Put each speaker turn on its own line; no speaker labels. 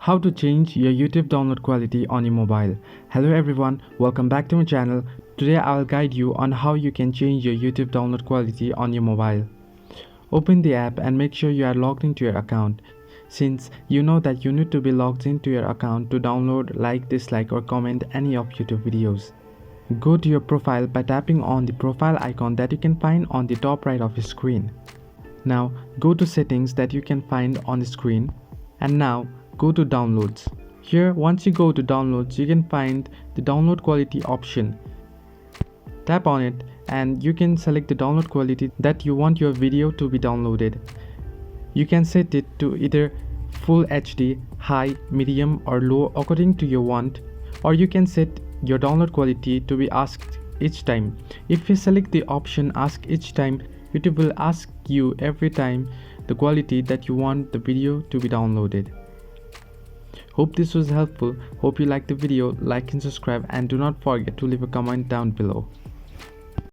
How to change your YouTube download quality on your mobile. Hello everyone, welcome back to my channel. Today I'll guide you on how you can change your YouTube download quality on your mobile. Open the app and make sure you are logged into your account. Since you know that you need to be logged into your account to download, like, dislike or comment any of YouTube videos. Go to your profile by tapping on the profile icon that you can find on the top right of your screen. Now go to settings that you can find on the screen, and now go to downloads. Here, once you go to downloads, you can find the download quality option. Tap on it and you can select the download quality that you want your video to be downloaded. You can set it to either full HD, high, medium or low according to your want, or you can set your download quality to be asked each time. If you select the option ask each time, YouTube will ask you every time the quality that you want the video to be downloaded. Hope this was helpful. Hope you liked the video. Like and subscribe, and do not forget to leave a comment down below.